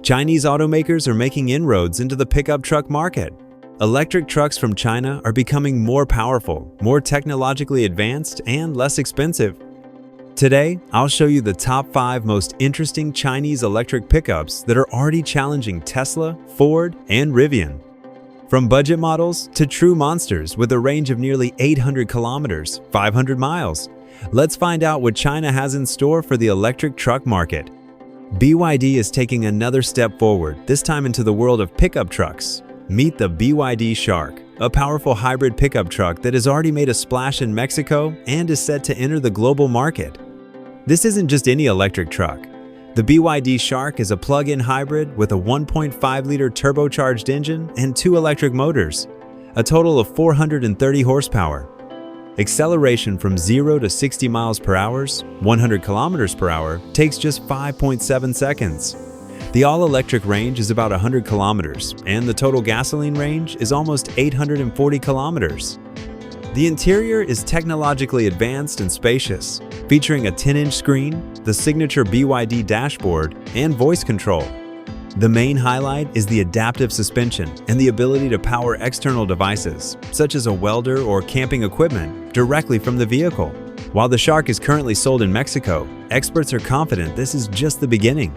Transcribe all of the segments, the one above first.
Chinese automakers are making inroads into the pickup truck market. Electric trucks from China are becoming more powerful, more technologically advanced, and less expensive. Today, I'll show you the top 5 most interesting Chinese electric pickups that are already challenging Tesla, Ford, and Rivian. From budget models to true monsters with a range of nearly 800 kilometers, 500 miles. Let's find out what China has in store for the electric truck market. BYD is taking another step forward, this time into the world of pickup trucks. Meet the BYD Shark, a powerful hybrid pickup truck that has already made a splash in Mexico and is set to enter the global market. This isn't just any electric truck. The BYD Shark is a plug-in hybrid with a 1.5-liter turbocharged engine and 2 electric motors, a total of 430 horsepower. Acceleration from 0 to 60 miles per hour, 100 kilometers per hour, takes just 5.7 seconds. The all-electric range is about 100 kilometers, and the total gasoline range is almost 840 kilometers. The interior is technologically advanced and spacious, featuring a 10-inch screen, the signature BYD dashboard, and voice control. The main highlight is the adaptive suspension and the ability to power external devices, such as a welder or camping equipment, directly from the vehicle. While the Shark is currently sold in Mexico, experts are confident this is just the beginning.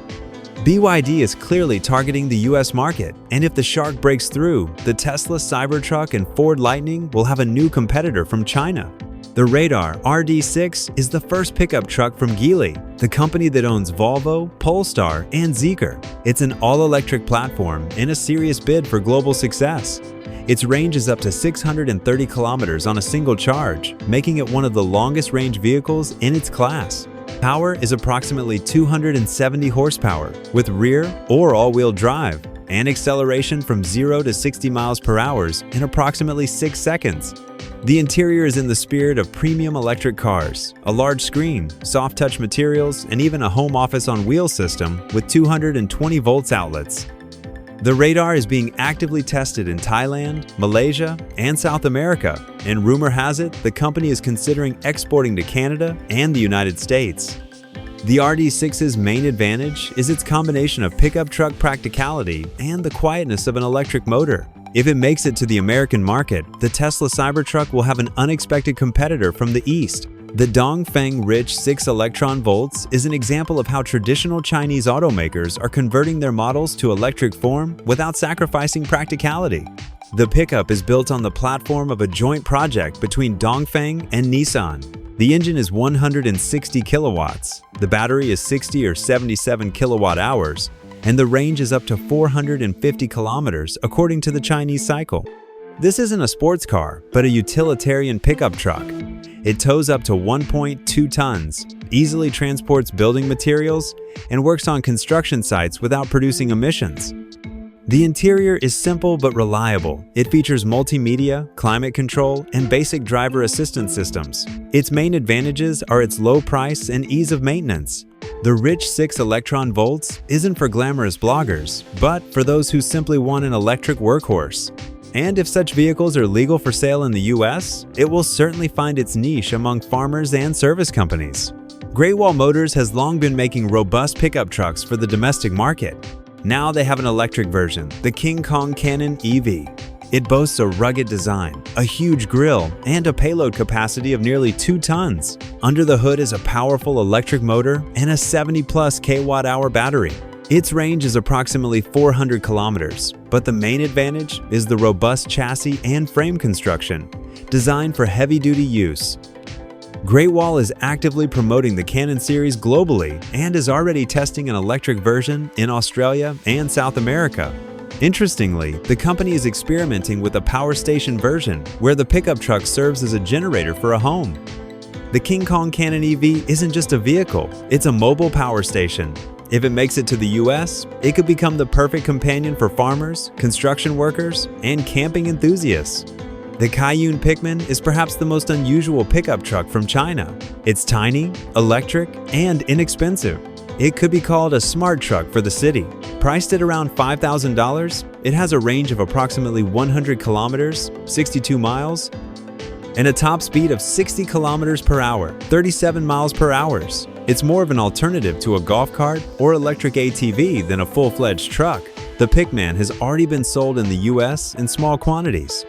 BYD is clearly targeting the US market, and if the Shark breaks through, the Tesla Cybertruck and Ford Lightning will have a new competitor from China. The Radar RD6 is the first pickup truck from Geely, the company that owns Volvo, Polestar, and Zeekr. It's an all-electric platform and a serious bid for global success. Its range is up to 630 kilometers on a single charge, making it one of the longest-range vehicles in its class. Power is approximately 270 horsepower with rear or all-wheel drive and acceleration from 0 to 60 miles per hour in approximately 6 seconds. The interior is in the spirit of premium electric cars, a large screen, soft touch materials, and even a home office on wheels system with 220 volts outlets. The Radar is being actively tested in Thailand, Malaysia, and South America, and rumor has it the company is considering exporting to Canada and the United States. The RD6's main advantage is its combination of pickup truck practicality and the quietness of an electric motor. If it makes it to the American market, the Tesla Cybertruck will have an unexpected competitor from the East. The Dongfeng Rich 6 electron volts is an example of how traditional Chinese automakers are converting their models to electric form without sacrificing practicality. The pickup is built on the platform of a joint project between Dongfeng and Nissan. The engine is 160 kilowatts, the battery is 60 or 77 kilowatt hours, and the range is up to 450 kilometers according to the Chinese cycle. This isn't a sports car, but a utilitarian pickup truck. It tows up to 1.2 tons, easily transports building materials, and works on construction sites without producing emissions. The interior is simple but reliable. It features multimedia, climate control, and basic driver assistance systems. Its main advantages are its low price and ease of maintenance. The Rich 6 electron volts isn't for glamorous bloggers, but for those who simply want an electric workhorse. And if such vehicles are legal for sale in the US, it will certainly find its niche among farmers and service companies. Great Wall Motors has long been making robust pickup trucks for the domestic market. Now they have an electric version, the King Kong Cannon EV. It boasts a rugged design, a huge grille, and a payload capacity of nearly 2 tons. Under the hood is a powerful electric motor and a 70-plus kilowatt-hour battery. Its range is approximately 400 kilometers, but the main advantage is the robust chassis and frame construction, designed for heavy-duty use. Great Wall is actively promoting the Cannon series globally and is already testing an electric version in Australia and South America. Interestingly, the company is experimenting with a power station version where the pickup truck serves as a generator for a home. The King Kong Cannon EV isn't just a vehicle, it's a mobile power station. If it makes it to the US, it could become the perfect companion for farmers, construction workers, and camping enthusiasts. The Cayenne Pikman is perhaps the most unusual pickup truck from China. It's tiny, electric, and inexpensive. It could be called a smart truck for the city. Priced at around $5,000, it has a range of approximately 100 kilometers, 62 miles, and a top speed of 60 kilometers per hour, 37 miles per hour. It's more of an alternative to a golf cart or electric ATV than a full-fledged truck. The Pikman has already been sold in the US in small quantities.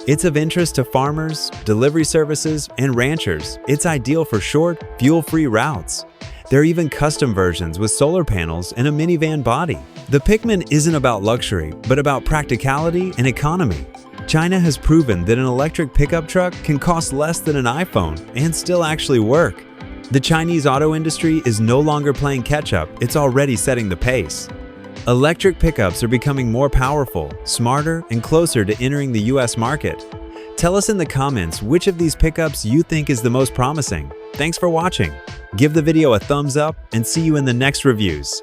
It's of interest to farmers, delivery services, and ranchers. It's ideal for short, fuel-free routes. There are even custom versions with solar panels and a minivan body. The Pikman isn't about luxury, but about practicality and economy. China has proven that an electric pickup truck can cost less than an iPhone and still actually work. The Chinese auto industry is no longer playing catch-up, it's already setting the pace. Electric pickups are becoming more powerful, smarter, and closer to entering the US market. Tell us in the comments which of these pickups you think is the most promising. Thanks for watching. Give the video a thumbs up and see you in the next reviews.